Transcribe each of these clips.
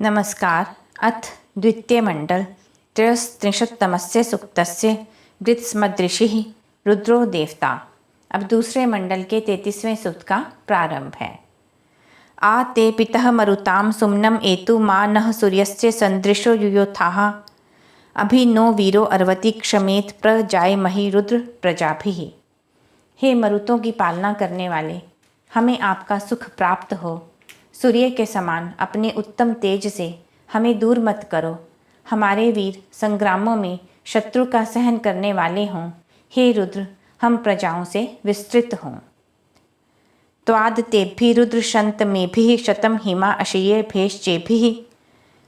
नमस्कार। अथ द्वितीयमण्डल त्रयस्त्रिंशत्तमस्य सूक्तस्य ग्रीत्स्मदृषिः रुद्रो देवता। अब दूसरे मंडल के 33वें सूक्त का प्रारंभ है। आ ते पितः मरुतां सुम्नम एतु मा नः सूर्यस्य सन्दृशो युयोथाः अभि नो वीरो अर्वति क्षमेत प्रजायमहि रुद्र प्रजाभिः। हे मरुतों की पालना करने वाले, हमें आपका सुख प्राप्त हो। सूर्य के समान अपने उत्तम तेज से हमें दूर मत करो। हमारे वीर संग्रामों में शत्रु का सहन करने वाले हों। हे रुद्र, हम प्रजाओं से विस्तृत हों। त्वाद तेभ्यः रुद्र शंत मेभिः शतम हिमा अशये भेश्चेभिः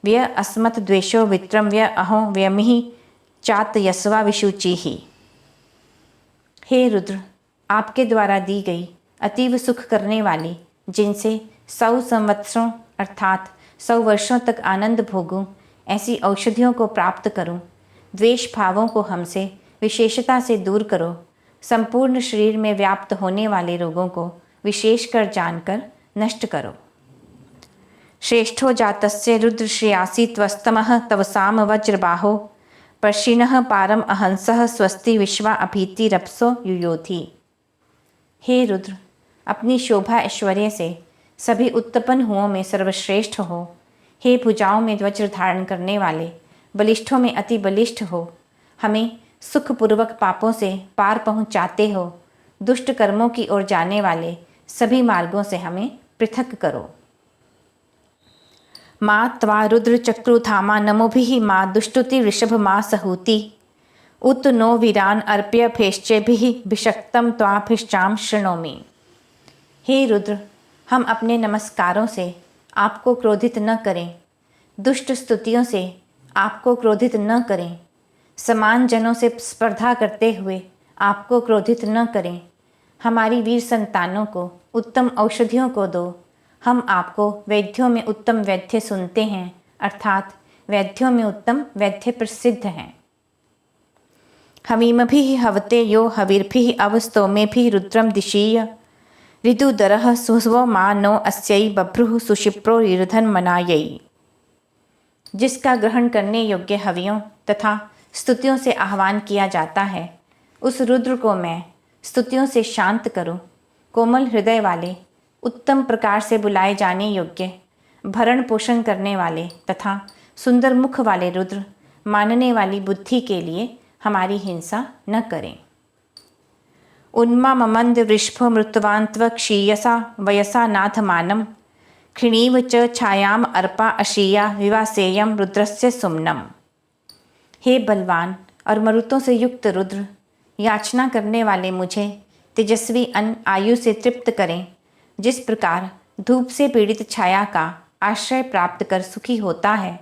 व्यय अस्मत् द्वेषो वित्रम व्यय अहो व्यमिः चात यस्वा विशुचिः। हे रुद्र, आपके द्वारा दी गई अतीव सुख करने वाले, जिनसे 100 संवत्सरों अर्थात 100 वर्षों तक आनंद भोगूं, ऐसी औषधियों को प्राप्त करूं। द्वेष भावों को हमसे विशेषता से दूर करो। संपूर्ण शरीर में व्याप्त होने वाले रोगों को विशेषकर जानकर नष्ट करो। श्रेष्ठो जातस्य रुद्र श्रेयासी त्वस्तमः तवसाम वज्रबाहो पर्षिणः पारम अहंसः स्वस्ति विश्वा अभीति रप्सो युयोधि। हे रुद्र, अपनी शोभा ऐश्वर्य से सभी उत्पन्न हुओं में सर्वश्रेष्ठ हो। हे भुजाओं में वज्र धारण करने वाले, बलिष्ठों में अति बलिष्ठ हो। हमें सुखपूर्वक पापों से पार पहुँचाते हो। दुष्ट कर्मों की ओर जाने वाले सभी मार्गों से हमें पृथक करो। माँ त्वा रुद्र चक्रुधामा नमोभिः माँ दुष्टुति वृषभ माँ सहूति उत नो वीरान अर्प्य भेश्चेभिः भिषक्तम त्वाभिश्चाम शृणोमि। हे रुद्र, हम अपने नमस्कारों से आपको क्रोधित न करें। दुष्ट स्तुतियों से आपको क्रोधित न करें। समान जनों से स्पर्धा करते हुए आपको क्रोधित न करें। हमारी वीर संतानों को उत्तम औषधियों को दो। हम आपको वैद्यों में उत्तम वैद्य सुनते हैं, अर्थात वैद्यों में उत्तम वैद्य प्रसिद्ध हैं। हवीमभिः हवते यो हविर्भिः अवस्तोमेभिः रुद्रम दिशीय ऋतुदरः सुस्वो मा नो अस्यै बभ्रुः सुशिप्रो ऋधन मनायै। जिसका ग्रहण करने योग्य हवियों तथा स्तुतियों से आह्वान किया जाता है, उस रुद्र को मैं स्तुतियों से शांत करूं। कोमल हृदय वाले, उत्तम प्रकार से बुलाए जाने योग्य, भरण पोषण करने वाले तथा सुंदर मुख वाले रुद्र मानने वाली बुद्धि के लिए हमारी हिंसा न करें। उन्माममंद वृषभ मृतवान त्व क्षीयसा वयसा नाथमानम क्षिणीव च छायाम अर्पा अशीया विवासेयम रुद्रस्य सुमनम। हे बलवान और मरुतों से युक्त रुद्र, याचना करने वाले मुझे तेजस्वी अन्न आयु से तृप्त करें। जिस प्रकार धूप से पीड़ित छाया का आश्रय प्राप्त कर सुखी होता है,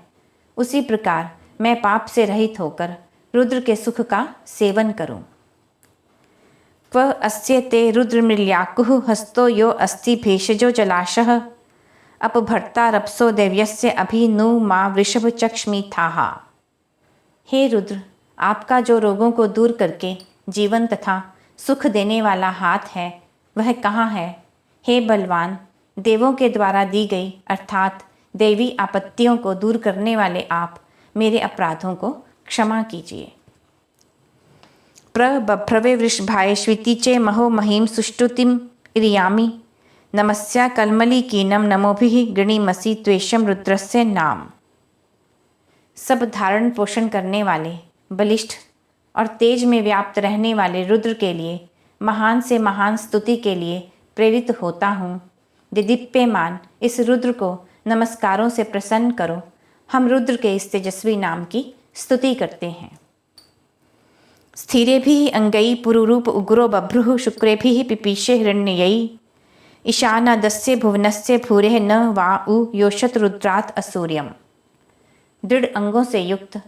उसी प्रकार मैं पाप से रहित होकर रुद्र के सुख का सेवन करूं। क्व अस्य ते रुद्रमृल्याकुः हस्तो यो अस्ति भेषजो जलाशः अपभर्ता रप्सो दैव्यस्य अभि नु मा वृषभ चक्ष्मीथाः। हे रुद्र, आपका जो रोगों को दूर करके जीवन तथा सुख देने वाला हाथ है, वह कहाँ है? हे बलवान, देवों के द्वारा दी गई अर्थात दैवी आपत्तियों को दूर करने वाले आप मेरे अपराधों को क्षमा कीजिए। प्रबभ्रवे वृषभाय श्वितिचे महो महीम सुष्टुतिम इरियामि नमस्या कलमलीकीनम नमोभिः गृणीमसि त्वेषम रुद्रस्य नाम। सब धारण पोषण करने वाले, बलिष्ठ और तेज में व्याप्त रहने वाले रुद्र के लिए महान से महान स्तुति के लिए प्रेरित होता हूँ। दिदीप्यमान इस रुद्र को नमस्कारों से प्रसन्न करो। हम रुद्र के इस तेजस्वी नाम की स्तुति करते हैं। स्थिरेभिः अंगैः पुरुरूप उग्रो बभ्रुः शुक्रेभिः पिपीशे हिरण्ययै ईशानादस्य भुवनस्य भूरेः न वा उ योषत रुद्रात् असूर्यम। दृढ़ अंगों से युक्त,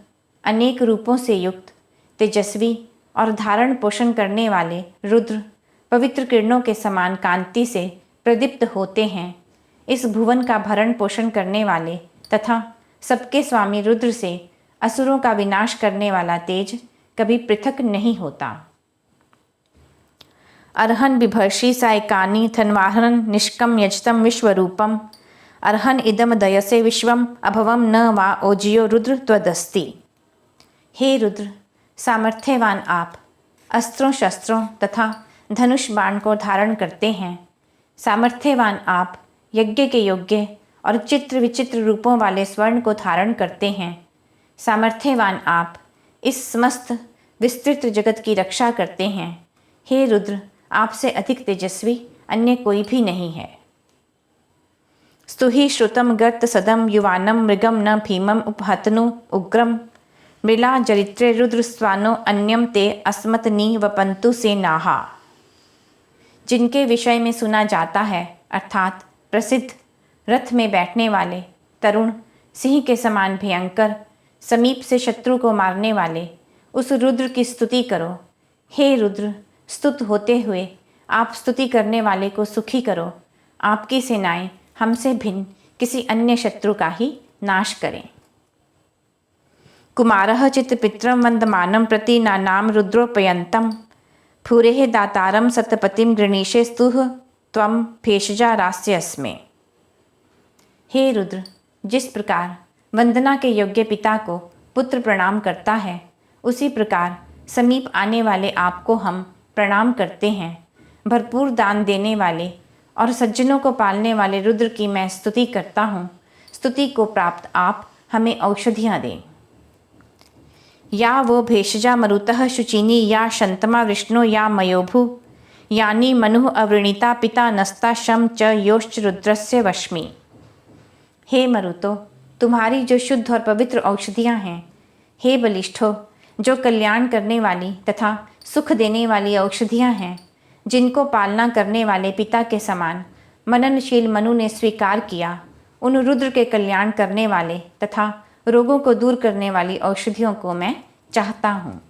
अनेक रूपों से युक्त, तेजस्वी और धारण पोषण करने वाले रुद्र पवित्र किरणों के समान कांति से प्रदीप्त होते हैं। इस भुवन का भरण पोषण करने वाले तथा सबके स्वामी रुद्र से असुरों का विनाश करने वाला तेज कभी पृथक नहीं होता। अर्हन बिभर्षि सायकानि धनवाहन निष्कम यजतम विश्वरूपम अर्हन इदम दयसे विश्वम अभवम न वा ओजियो रुद्र त्वदस्ति। हे रुद्र, सामर्थ्यवान आप अस्त्रों शस्त्रों तथा धनुष बाण को धारण करते हैं। सामर्थ्यवान आप यज्ञ के योग्य और चित्र विचित्र रूपों वाले स्वर्ण को धारण करते हैं। सामर्थ्यवान आप इस समस्त विस्तृत जगत की रक्षा करते हैं। हे रुद्र, आपसे अधिक तेजस्वी अन्य कोई भी नहीं है। स्तुहि श्रुतम गर्त सदम युवानम मृगम न भीमम उपहतनु उग्रम मृला जरित्रे रुद्र स्वानो अन्यम ते अस्मत नी वपंतु से नाहा। जिनके विषय में सुना जाता है, अर्थात प्रसिद्ध रथ में बैठने वाले तरुण सिंह के समान भयंकर समीप से शत्रु को मारने वाले उस रुद्र की स्तुति करो। हे रुद्र, स्तुत होते हुए आप स्तुति करने वाले को सुखी करो। आपकी सेनाएं हमसे भिन्न किसी अन्य शत्रु का ही नाश करें। कुमारः चित्तपित्रं वन्दमानं प्रति नानाम रुद्रोपयन्तं फूरेः दातारं सतपतिं गृणीषे स्तुः त्वं भेषजा रास्यस्मे। हे रुद्र, जिस प्रकार वंदना के योग्य पिता को पुत्र प्रणाम करता है, उसी प्रकार समीप आने वाले आपको हम प्रणाम करते हैं। भरपूर दान देने वाले और सज्जनों को पालने वाले रुद्र की मैं स्तुति करता हूँ। स्तुति को प्राप्त आप हमें औषधियाँ दें। या वो भेषजा मरुतः शुचिनी या शंतमा विष्णु या मयोभु यानी मनुः अवृणीता पिता नस्ता शम च योश्च रुद्रस्य वश्मि। हे मरुतो, तुम्हारी जो शुद्ध और पवित्र औषधियाँ हैं। हे बलिष्ठो, जो कल्याण करने वाली तथा सुख देने वाली औषधियाँ हैं, जिनको पालना करने वाले पिता के समान मननशील मनु ने स्वीकार किया, उन रुद्र के कल्याण करने वाले तथा रोगों को दूर करने वाली औषधियों को मैं चाहता हूँ।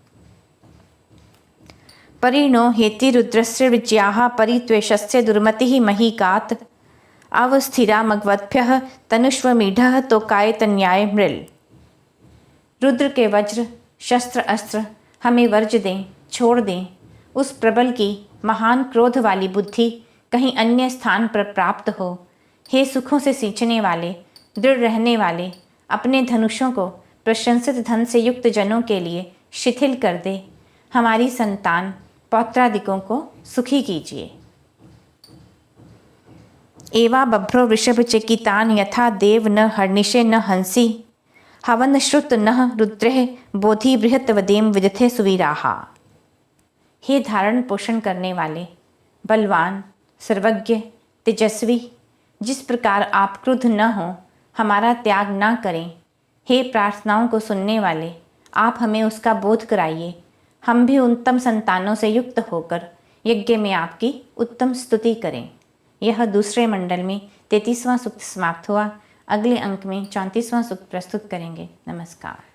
परिणो हेति रुद्रस्य विज्याः परित्वेषस्य दुर्मतिः महीकात् अवस्थिरा मगवद्भ्यः तनुष्वमीढः तोकाय तन्याय मृल। रुद्र के वज्र शस्त्र अस्त्र हमें वर्ज दें, छोड़ दें। उस प्रबल की महान क्रोध वाली बुद्धि कहीं अन्य स्थान पर प्राप्त हो। हे सुखों से सींचने वाले, दृढ़ रहने वाले, अपने धनुषों को प्रशंसित धन से युक्त जनों के लिए शिथिल कर दे। हमारी संतान पौत्रादिकों को सुखी कीजिए। एवा बभ्रो वृषभ चकितान यथा देव न हर्निशे न हंसी हवन श्रुत न रुद्रे बोधि बृहत वदेम विदथे सुवीराहा। हे धारण पोषण करने वाले, बलवान, सर्वज्ञ, तेजस्वी, जिस प्रकार आप क्रुद्ध न हो, हमारा त्याग न करें। हे प्रार्थनाओं को सुनने वाले, आप हमें उसका बोध कराइए। हम भी उत्तम संतानों से युक्त होकर यज्ञ में आपकी उत्तम स्तुति करें। यह दूसरे मंडल में 33वां सूक्त समाप्त हुआ। अगले अंक में 34वां सूक्त प्रस्तुत करेंगे। नमस्कार।